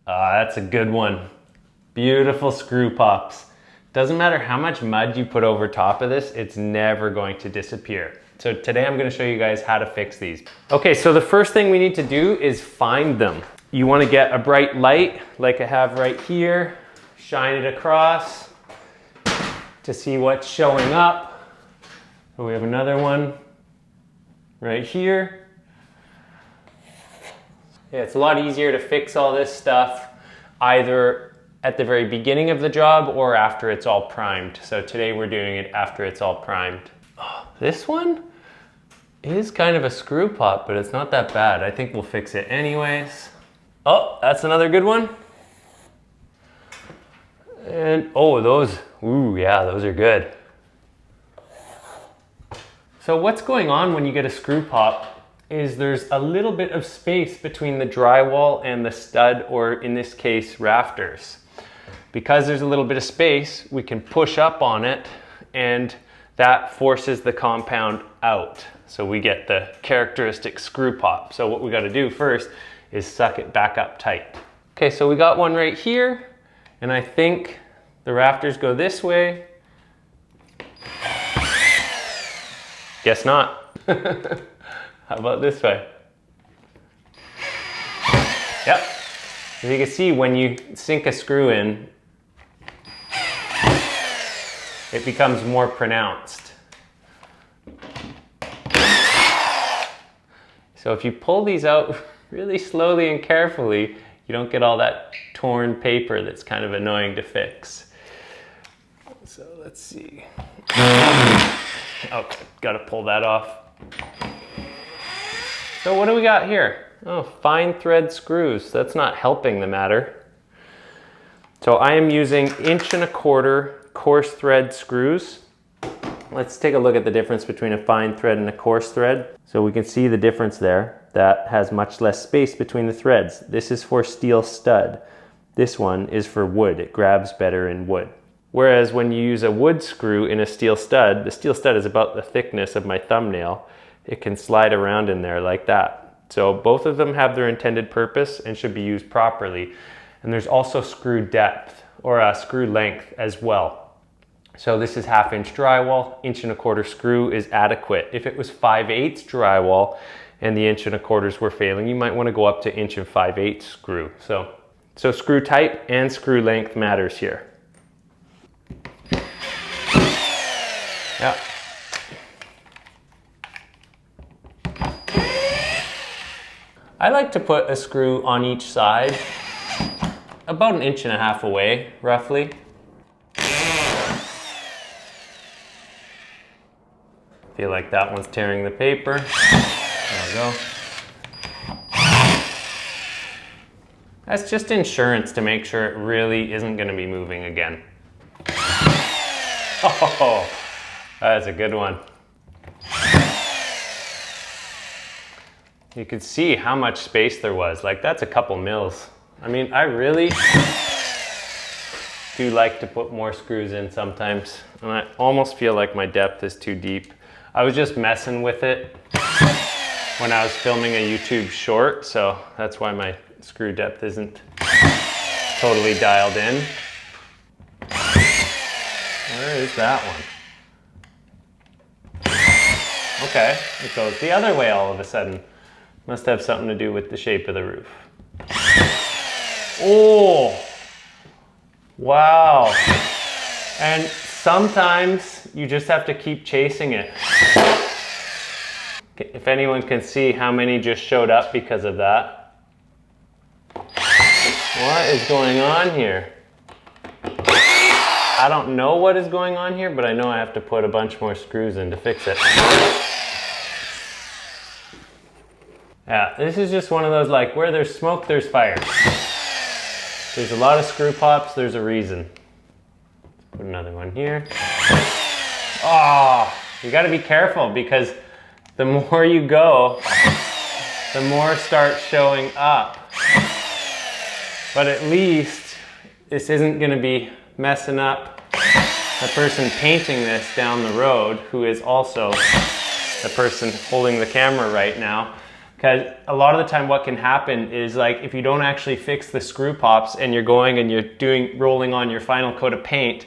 That's a good one. Beautiful screw pops. Doesn't matter how much mud you put over top of this, it's never going to disappear. So today I'm going to show you guys how to fix these. Okay, so the first thing we need to do is find them. You want to get a bright light like I have right here, shine it across to see what's showing up. So we have another one right here. Yeah, it's a lot easier to fix all this stuff either at the very beginning of the job or after it's all primed. So today we're doing it after it's all primed. Oh, this one is kind of a screw pop, but it's not that bad. I think we'll fix it anyways. Oh, that's another good one. And oh, those, ooh, yeah, those are good. So what's going on when you get a screw pop is there's a little bit of space between the drywall and the stud, or in this case, rafters. Because there's a little bit of space, we can push up on it and that forces the compound out. So we get the characteristic screw pop. So what we got to do first is suck it back up tight. Okay, so we got one right here, and I think the rafters go this way. Guess not. How about this way? Yep. As you can see, when you sink a screw in, it becomes more pronounced. So if you pull these out really slowly and carefully, you don't get all that torn paper that's kind of annoying to fix. So let's see. Okay, gotta pull that off. So what do we got here? Oh, fine thread screws. That's not helping the matter. So I am using 1¼ inch coarse thread screws. Let's take a look at the difference between a fine thread and a coarse thread. So we can see the difference there. That has much less space between the threads. This is for steel stud. This one is for wood. It grabs better in wood. Whereas when you use a wood screw in a steel stud, the steel stud is about the thickness of my thumbnail. It can slide around in there like that. So both of them have their intended purpose and should be used properly. And there's also screw depth, or screw length as well. So this is 1/2 inch drywall, 1¼ inch screw is adequate. If it was 5/8 drywall and the 1¼ inch were failing, you might want to go up to 1 5/8 screw. So screw type and screw length matters here. Yeah. I like to put a screw on each side, about 1.5 inches away, roughly. Feel like that one's tearing the paper. There we go. That's just insurance to make sure it really isn't going to be moving again. Oh, that's a good one. You could see how much space there was. Like, that's a couple mils. I mean, I really do like to put more screws in sometimes, and I almost feel like my depth is too deep. I was just messing with it when I was filming a YouTube short, so that's why my screw depth isn't totally dialed in. Where is that one? Okay, it goes the other way all of a sudden. Must have something to do with the shape of the roof. Oh, wow. And sometimes you just have to keep chasing it. If anyone can see how many just showed up because of that. What is going on here? I don't know what is going on here, but I know I have to put a bunch more screws in to fix it. Yeah, this is just one of those, like, where there's smoke, there's fire. There's a lot of screw pops, there's a reason. Let's put another one here. Oh, you gotta be careful because the more you go, the more starts showing up. But at least this isn't gonna be messing up the person painting this down the road, who is also the person holding the camera right now. Because a lot of the time what can happen is like if you don't actually fix the screw pops and you're going and you're rolling on your final coat of paint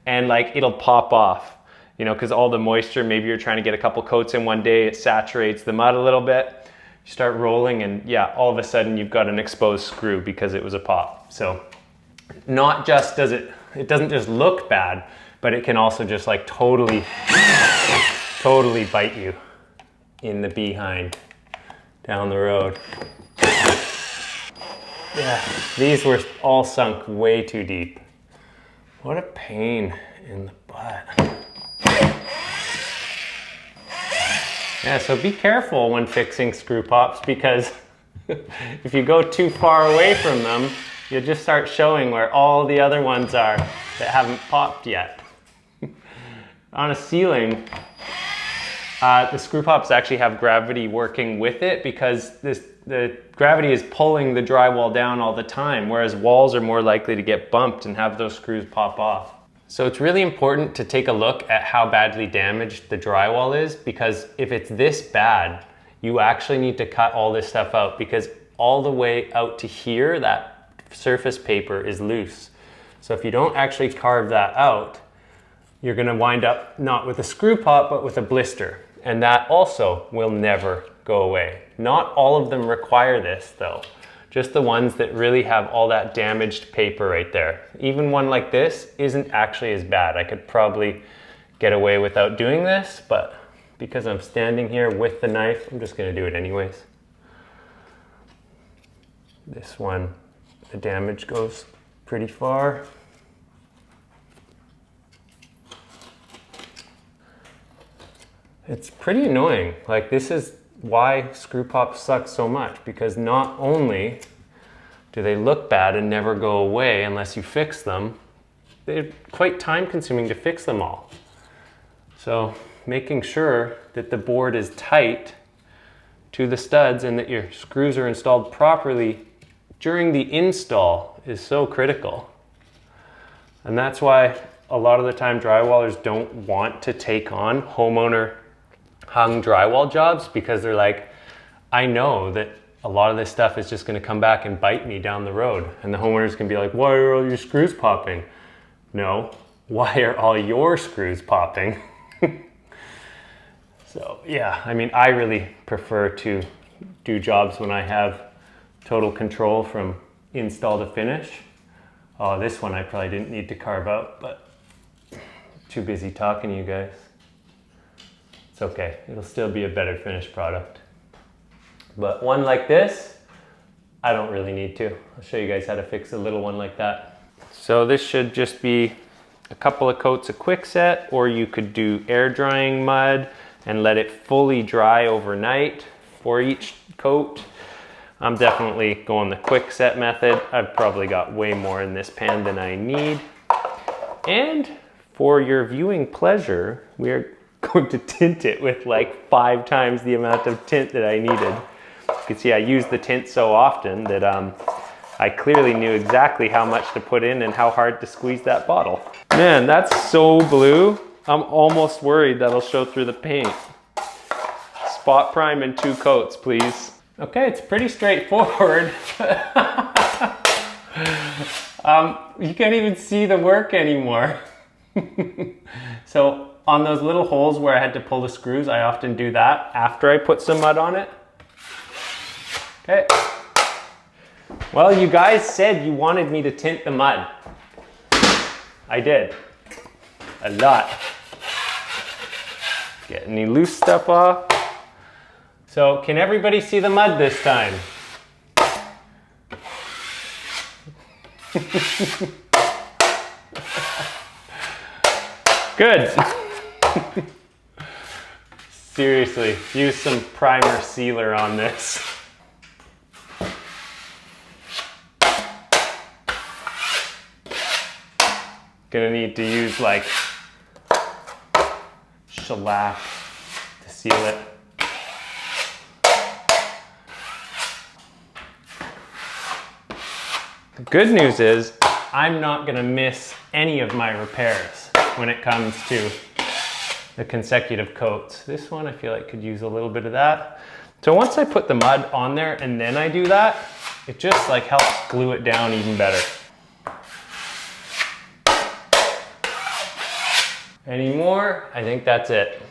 and like it'll pop off, you know, because all the moisture, maybe you're trying to get a couple coats in one day, it saturates the mud a little bit. You start rolling and yeah, all of a sudden you've got an exposed screw because it was a pop. So not just it doesn't just look bad, but it can also just like totally bite you in the behind down the road. Yeah, these were all sunk way too deep. What a pain in the butt. Yeah, so be careful when fixing screw pops because if you go too far away from them, you'll just start showing where all the other ones are that haven't popped yet. On a ceiling, the screw pops actually have gravity working with it because the gravity is pulling the drywall down all the time, whereas walls are more likely to get bumped and have those screws pop off. So it's really important to take a look at how badly damaged the drywall is, because if it's this bad, you actually need to cut all this stuff out because all the way out to here, that surface paper is loose. So if you don't actually carve that out, you're gonna wind up not with a screw pop, but with a blister. And that also will never go away. Not all of them require this though. Just the ones that really have all that damaged paper right there. Even one like this isn't actually as bad. I could probably get away without doing this, but because I'm standing here with the knife, I'm just gonna do it anyways. This one, the damage goes pretty far. It's pretty annoying. Like, this is why screw pops suck so much, because not only do they look bad and never go away unless you fix them, they're quite time consuming to fix them all. So making sure that the board is tight to the studs and that your screws are installed properly during the install is so critical. And that's why a lot of the time drywallers don't want to take on homeowner hung drywall jobs, because they're like, I know that a lot of this stuff is just going to come back and bite me down the road. And the homeowners can be like, why are all your screws popping? No, why are all your screws popping? So yeah, I mean, I really prefer to do jobs when I have total control from install to finish. Oh, this one I probably didn't need to carve out, but too busy talking to you guys. It's okay, it'll still be a better finished product. But one like this, I don't really need to. I'll show you guys how to fix a little one like that. So this should just be a couple of coats of Quickset, or you could do air drying mud and let it fully dry overnight for each coat. I'm definitely going the Quickset method. I've probably got way more in this pan than I need. And for your viewing pleasure, we are going to tint it with like 5 times the amount of tint that I needed. You can see I use the tint so often that I clearly knew exactly how much to put in and how hard to squeeze that bottle. Man, that's so blue. I'm almost worried that'll show through the paint. Spot prime in 2 coats, please. Okay, it's pretty straightforward. You can't even see the work anymore. So on those little holes where I had to pull the screws, I often do that after I put some mud on it. Okay. Well, you guys said you wanted me to tint the mud. I did. A lot. Get any loose stuff off. So can everybody see the mud this time? Good. Seriously, use some primer sealer on this. Gonna need to use like shellac to seal it. The good news is I'm not gonna miss any of my repairs when it comes to the consecutive coats. This one I feel like could use a little bit of that. So once I put the mud on there and then I do that, it just like helps glue it down even better. Any more? I think that's it.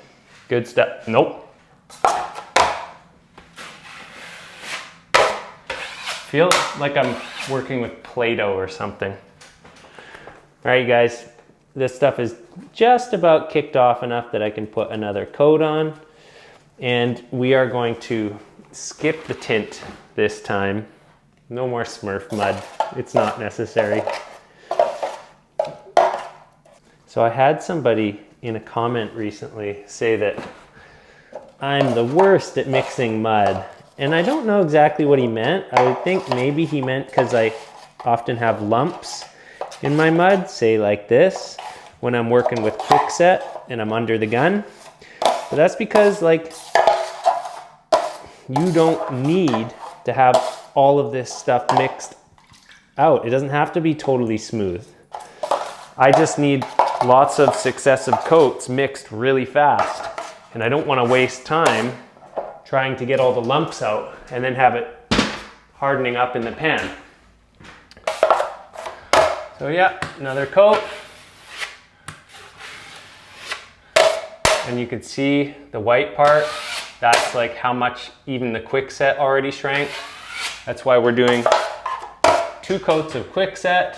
Good stuff. Nope. Feel like I'm working with Play-Doh or something. All right, you guys, this stuff is just about kicked off enough that I can put another coat on. And we are going to skip the tint this time. No more Smurf mud. It's not necessary. So I had somebody in a comment recently say that I'm the worst at mixing mud. And I don't know exactly what he meant. I would think maybe he meant because I often have lumps in my mud, say like this, when I'm working with quickset and I'm under the gun. But that's because like you don't need to have all of this stuff mixed out. It doesn't have to be totally smooth. I just need lots of successive coats mixed really fast. And I don't want to waste time trying to get all the lumps out and then have it hardening up in the pan. So yeah, another coat. And you can see the white part. That's like how much even the quickset already shrank. That's why we're doing 2 coats of quickset.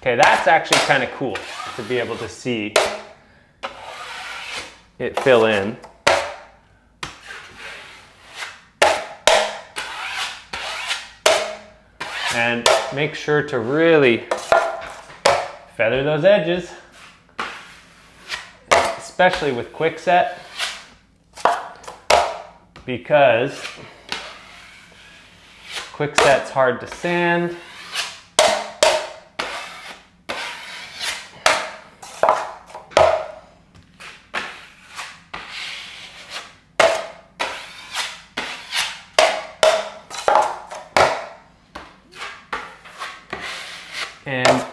Okay, that's actually kind of cool to be able to see it fill in. And make sure to really feather those edges, especially with quickset, because quickset's hard to sand. And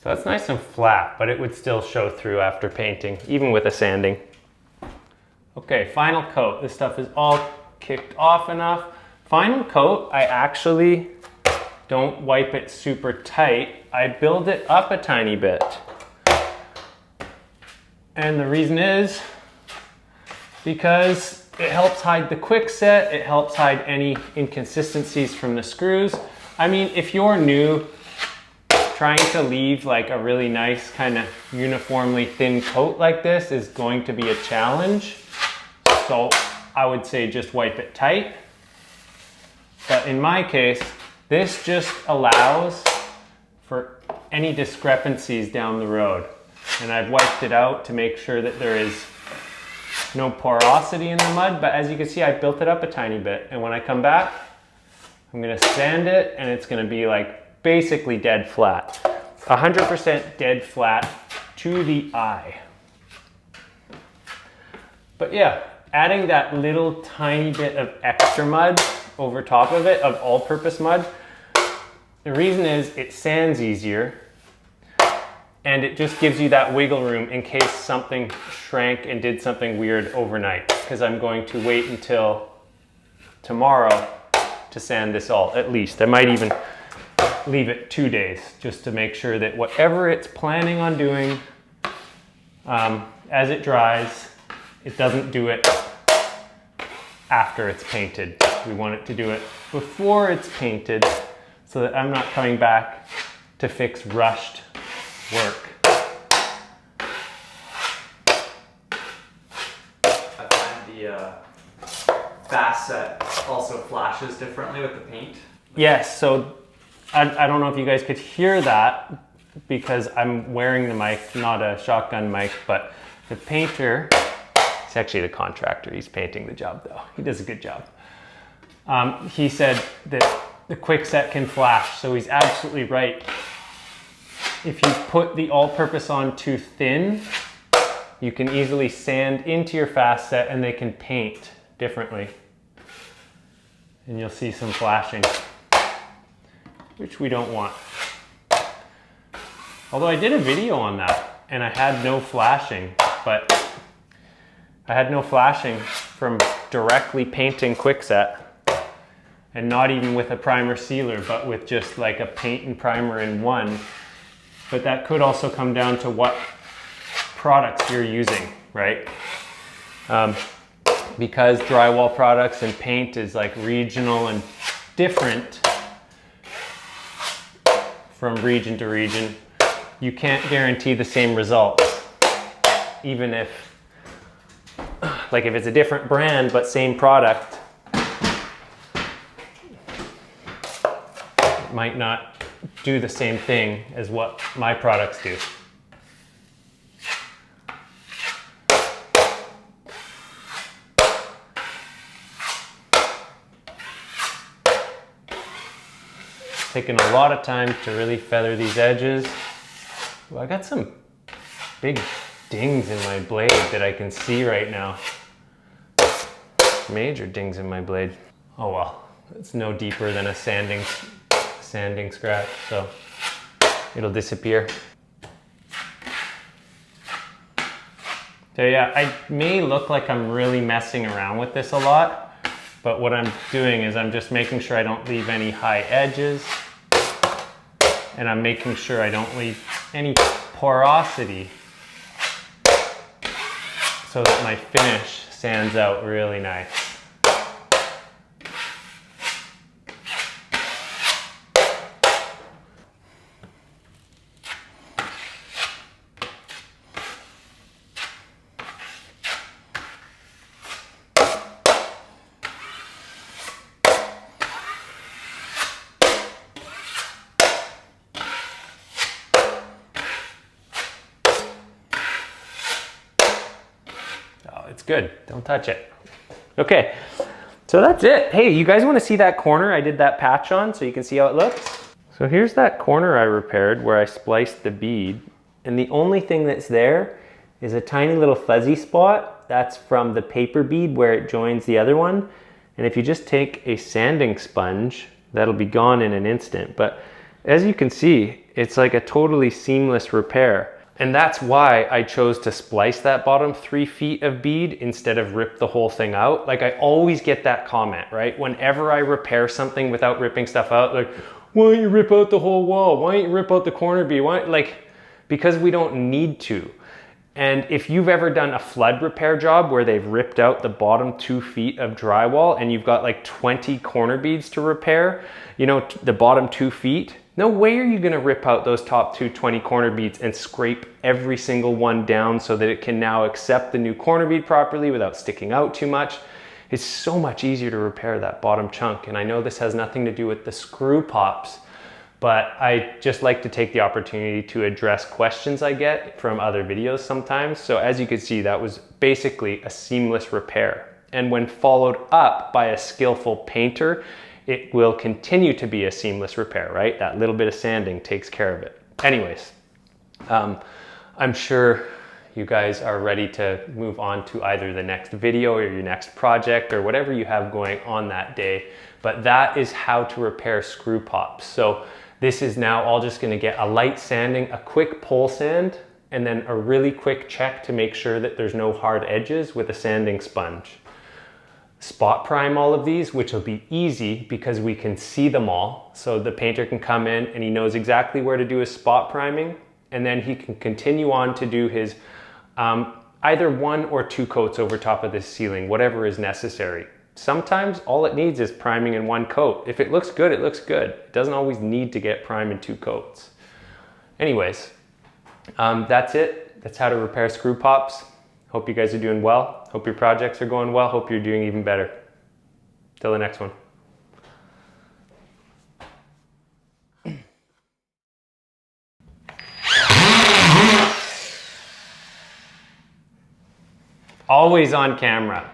so that's nice and flat, but it would still show through after painting, even with a sanding. Okay, final coat. This stuff is all kicked off enough. Final coat, I actually don't wipe it super tight. I build it up a tiny bit. And the reason is because it helps hide the quickset, it helps hide any inconsistencies from the screws. I mean, if you're new, trying to leave like a really nice kind of uniformly thin coat like this is going to be a challenge. So I would say just wipe it tight. But in my case, this just allows for any discrepancies down the road. And I've wiped it out to make sure that there is no porosity in the mud. But as you can see, I built it up a tiny bit. And when I come back, I'm gonna sand it and it's gonna be like basically dead flat. 100% dead flat to the eye. But yeah, adding that little tiny bit of extra mud over top of it, of all-purpose mud, the reason is it sands easier and it just gives you that wiggle room in case something shrank and did something weird overnight, because I'm going to wait until tomorrow to sand this all, at least. I might even leave it 2 days just to make sure that whatever it's planning on doing as it dries, it doesn't do it after it's painted. We want it to do it before it's painted so that I'm not coming back to fix rushed work. I find the fast set also flashes differently with the paint. Yes, so I don't know if you guys could hear that because I'm wearing the mic, not a shotgun mic, but the painter, it's actually the contractor, he's painting the job though. He does a good job. He said that the quickset can flash, so he's absolutely right. If you put the all-purpose on too thin, you can easily sand into your fast set and they can paint differently. And you'll see some flashing, which we don't want. Although I did a video on that and I had no flashing, but I had no flashing from directly painting quickset, and not even with a primer sealer, but with just like a paint and primer in one. But that could also come down to what products you're using, right? Because drywall products and paint is like regional and different from region to region, you can't guarantee the same results. Even if, like if it's a different brand but same product, it might not do the same thing as what my products do. Taking a lot of time to really feather these edges. Well, I got some big dings in my blade that I can see right now. Major dings in my blade. Oh well, it's no deeper than a sanding scratch, so it'll disappear. So yeah, I may look like I'm really messing around with this a lot, but what I'm doing is I'm just making sure I don't leave any high edges, and I'm making sure I don't leave any porosity so that my finish sands out really nice. It's good, don't touch it. Okay, so that's it. Hey, you guys wanna see that corner I did that patch on so you can see how it looks? So here's that corner I repaired where I spliced the bead, and the only thing that's there is a tiny little fuzzy spot. That's from the paper bead where it joins the other one. And if you just take a sanding sponge, that'll be gone in an instant. But as you can see, it's like a totally seamless repair. And that's why I chose to splice that bottom 3 feet of bead instead of rip the whole thing out. Like I always get that comment, right? Whenever I repair something without ripping stuff out, like, why don't you rip out the whole wall? Why don't you rip out the corner bead? Why? Like, because we don't need to. And if you've ever done a flood repair job where they've ripped out the bottom 2 feet of drywall and you've got like 20 corner beads to repair, you know, the bottom 2 feet, no way are you gonna rip out those top 20 corner beads and scrape every single one down so that it can now accept the new corner bead properly without sticking out too much. It's so much easier to repair that bottom chunk. And I know this has nothing to do with the screw pops, but I just like to take the opportunity to address questions I get from other videos sometimes. So as you can see, that was basically a seamless repair. And when followed up by a skillful painter, it will continue to be a seamless repair, right? That little bit of sanding takes care of it. Anyways, I'm sure you guys are ready to move on to either the next video or your next project or whatever you have going on that day. But that is how to repair screw pops. So this is now all just gonna get a light sanding, a quick pole sand, and then a really quick check to make sure that there's no hard edges with a sanding sponge. Spot prime all of these, which will be easy because we can see them all. So the painter can come in and he knows exactly where to do his spot priming, and then he can continue on to do his either 1 or 2 coats over top of the ceiling, whatever is necessary. Sometimes all it needs is priming in 1 coat. If it looks good, it looks good. It doesn't always need to get primed in 2 coats. Anyways, that's it. That's how to repair screw pops. Hope you guys are doing well. Hope your projects are going well. Hope you're doing even better. Till the next one. Always on camera.